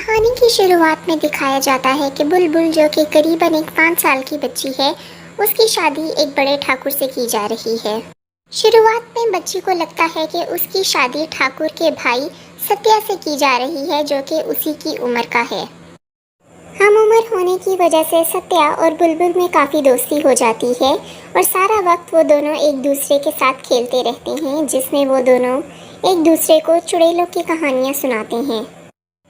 कहानी की शुरुआत में दिखाया जाता है कि बुलबुल, जो कि करीबन एक 5 साल की बच्ची है, उसकी शादी एक बड़े ठाकुर से की जा रही है। शुरुआत में बच्ची को लगता है कि उसकी शादी ठाकुर के भाई सत्या से की जा रही है, जो कि उसी की उम्र का है। हम उम्र होने की वजह से सत्या और बुलबुल में काफ़ी दोस्ती हो जाती है और सारा वक्त वो दोनों एक दूसरे के साथ खेलते रहते हैं, जिसमें वो दोनों एक दूसरे को चुड़ैलों की कहानियाँ सुनाते हैं।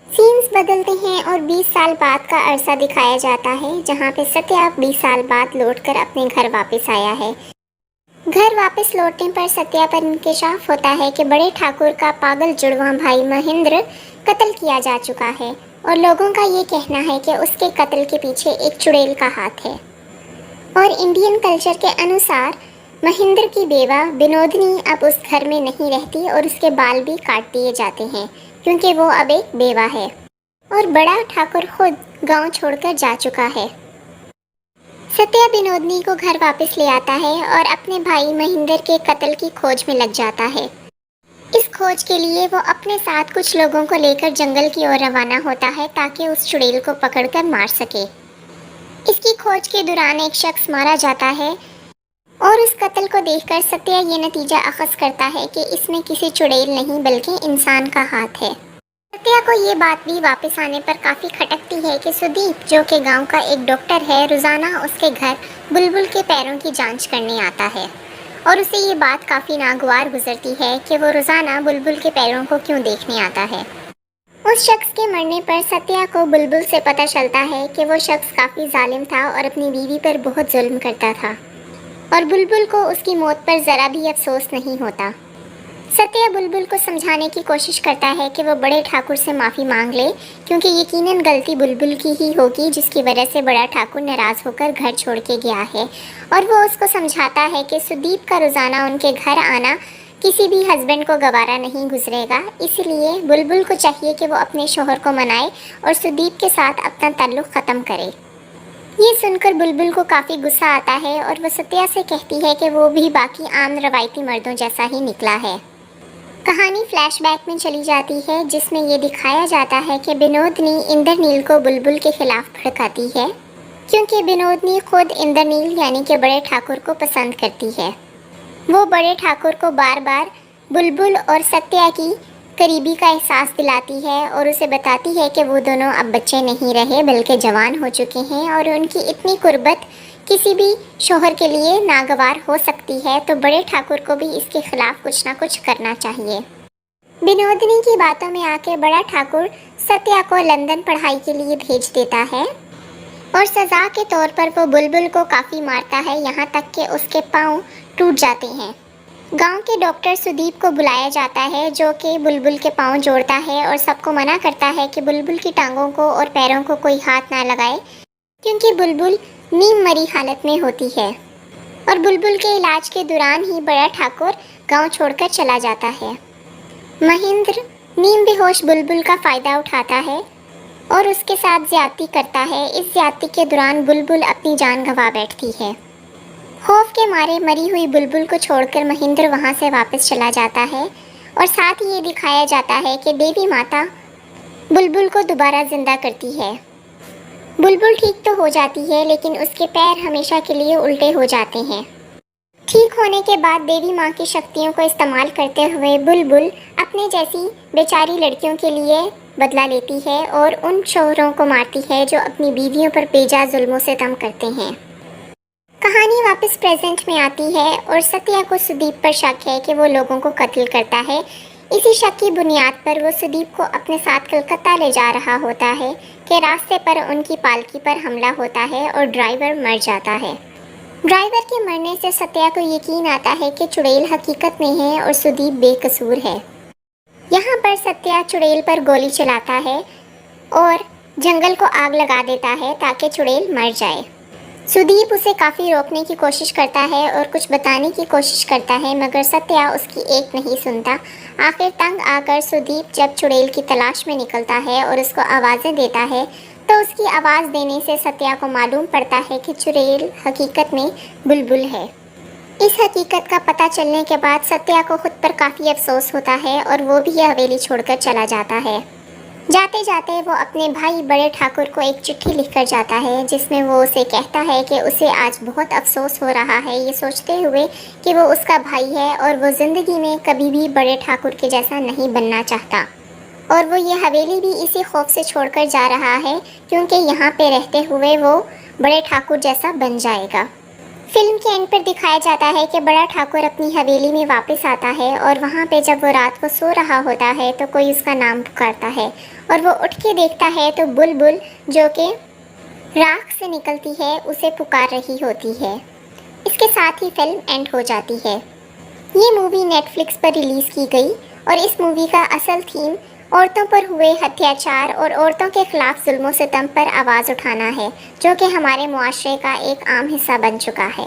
सीन्स बदलते हैं और 20 साल बाद का अरसा दिखाया जाता है, जहाँ पे सत्या 20 साल बाद लौटकर अपने घर वापस आया है। घर वापस लौटने पर सत्या पर इंकशाफ होता है कि बड़े ठाकुर का पागल जुड़वा भाई महेंद्र कत्ल किया जा चुका है और लोगों का ये कहना है कि उसके कत्ल के पीछे एक चुड़ैल का हाथ है। और इंडियन कल्चर के अनुसार महेंद्र की बेवा विनोदनी अब उस घर में नहीं रहती और उसके बाल भी काट दिए जाते हैं, क्योंकि वो अब एक बेवा है और बड़ा ठाकुर खुद गांव छोड़कर जा चुका है। सत्या विनोदनी को घर वापस ले आता है और अपने भाई महेंद्र के कत्ल की खोज में लग जाता है। इस खोज के लिए वो अपने साथ कुछ लोगों को लेकर जंगल की ओर रवाना होता है, ताकि उस चुड़ैल को पकड़कर मार सके। इसकी खोज के दौरान एक शख्स मारा जाता है और उस कत्ल को देखकर सत्या ये नतीजा अखज़ करता है कि इसमें किसी चुड़ैल नहीं बल्कि इंसान का हाथ है। सत्या को ये बात भी वापस आने पर काफ़ी खटकती है कि सुदीप, जो कि गांव का एक डॉक्टर है, रोज़ाना उसके घर बुलबुल के पैरों की जांच करने आता है और उसे ये बात काफ़ी नागवार गुजरती है कि वो रोज़ाना बुलबुल के पैरों को क्यों देखने आता है। उस शख्स के मरने पर सत्या को बुलबुल से पता चलता है कि वो शख्स काफ़ी जालिम था और अपनी बीवी पर बहुत जुल्म करता था और बुलबुल को उसकी मौत पर ज़रा भी अफसोस नहीं होता। सत्या बुलबुल को समझाने की कोशिश करता है कि वो बड़े ठाकुर से माफ़ी मांग ले, क्योंकि यकीनन गलती बुलबुल की ही होगी, जिसकी वजह से बड़ा ठाकुर नाराज़ होकर घर छोड़ के गया है। और वो उसको समझाता है कि सुदीप का रोज़ाना उनके घर आना किसी भी हस्बैंड को गवारा नहीं गुजरेगा, इसलिए बुलबुल को चाहिए कि वो अपने शोहर को मनाए और सुदीप के साथ अपना ताल्लुक़ ख़त्म करे। ये सुनकर बुलबुल को काफ़ी गुस्सा आता है और वह सत्या से कहती है कि वो भी बाकी आम रवायती मर्दों जैसा ही निकला है। कहानी फ्लैशबैक में चली जाती है, जिसमें ये दिखाया जाता है कि विनोदनी इंद्रनील को बुलबुल के खिलाफ भड़काती है, क्योंकि विनोदनी खुद इंद्रनील यानी कि बड़े ठाकुर को पसंद करती है। वो बड़े ठाकुर को बार बार बुलबुल और सत्या की करीबी का एहसास दिलाती है और उसे बताती है कि वो दोनों अब बच्चे नहीं रहे बल्कि जवान हो चुके हैं और उनकी इतनी कुर्बत किसी भी शोहर के लिए नागवार हो सकती है, तो बड़े ठाकुर को भी इसके खिलाफ कुछ ना कुछ करना चाहिए। विनोदनी की बातों में आके बड़ा ठाकुर सत्या को लंदन पढ़ाई के लिए भेज देता है और सज़ा के तौर पर वो बुलबुल को काफ़ी मारता है, यहाँ तक कि उसके पाँव टूट जाते हैं। गांव के डॉक्टर सुदीप को बुलाया जाता है, जो कि बुलबुल के पाँव जोड़ता है और सबको मना करता है कि बुलबुल की टांगों को और पैरों को कोई हाथ ना लगाए, क्योंकि बुलबुल नीम मरी हालत में होती है। और बुलबुल के इलाज के दौरान ही बड़ा ठाकुर गांव छोड़कर चला जाता है। महेंद्र नीम बेहोश बुलबुल का फ़ायदा उठाता है और उसके साथ ज्यादती करता है। इस ज्यादती के दौरान बुलबुल अपनी जान गंवा बैठती है। खौफ के मारे मरी हुई बुलबुल को छोड़कर महेंद्र वहां से वापस चला जाता है और साथ ही ये दिखाया जाता है कि देवी माता बुलबुल को दोबारा जिंदा करती है। बुलबुल ठीक तो हो जाती है, लेकिन उसके पैर हमेशा के लिए उल्टे हो जाते हैं। ठीक होने के बाद देवी माँ की शक्तियों को इस्तेमाल करते हुए बुलबुल अपने जैसी बेचारी लड़कियों के लिए बदला लेती है और उन शोहरों को मारती है जो अपनी बीवियों पर बेजा जुल्मों से तंग करते हैं। कहानी वापस प्रेजेंट में आती है और सत्या को सुदीप पर शक है कि वो लोगों को कत्ल करता है। इसी शक की बुनियाद पर वो सुदीप को अपने साथ कलकत्ता ले जा रहा होता है कि रास्ते पर उनकी पालकी पर हमला होता है और ड्राइवर मर जाता है। ड्राइवर के मरने से सत्या को यकीन आता है कि चुड़ैल हकीकत में है और सुदीप बेकसूर है। यहाँ पर सत्या चुड़ैल पर गोली चलाता है और जंगल को आग लगा देता है ताकि चुड़ैल मर जाए। सुदीप उसे काफ़ी रोकने की कोशिश करता है और कुछ बताने की कोशिश करता है, मगर सत्या उसकी एक नहीं सुनता। आखिर तंग आकर सुदीप जब चुड़ैल की तलाश में निकलता है और उसको आवाज़ें देता है, तो उसकी आवाज़ देने से सत्या को मालूम पड़ता है कि चुड़ैल हकीकत में बुलबुल है। इस हकीकत का पता चलने के बाद सत्या को खुद पर काफ़ी अफसोस होता है और वो भी यह हवेली छोड़कर चला जाता है। जाते जाते वो अपने भाई बड़े ठाकुर को एक चिट्ठी लिखकर जाता है, जिसमें वो उसे कहता है कि उसे आज बहुत अफसोस हो रहा है, ये सोचते हुए कि वो उसका भाई है और वो ज़िंदगी में कभी भी बड़े ठाकुर के जैसा नहीं बनना चाहता। और वो ये हवेली भी इसी खौफ से छोड़कर जा रहा है क्योंकि यहाँ पे रहते हुए वो बड़े ठाकुर जैसा बन जाएगा। फिल्म के एंड पर दिखाया जाता है कि बड़ा ठाकुर अपनी हवेली में वापस आता है और वहाँ पे जब वो रात को सो रहा होता है तो कोई उसका नाम पुकारता है और वो उठ के देखता है तो बुलबुल, जो कि राख से निकलती है, उसे पुकार रही होती है। इसके साथ ही फिल्म एंड हो जाती है। ये मूवी नेटफ्लिक्स पर रिलीज़ की गई और इस मूवी का असल थीम औरतों पर हुए अत्याचार और औरतों के खिलाफ जुल्म सितम पर आवाज़ उठाना है, जो कि हमारे मुआशरे का एक आम हिस्सा बन चुका है।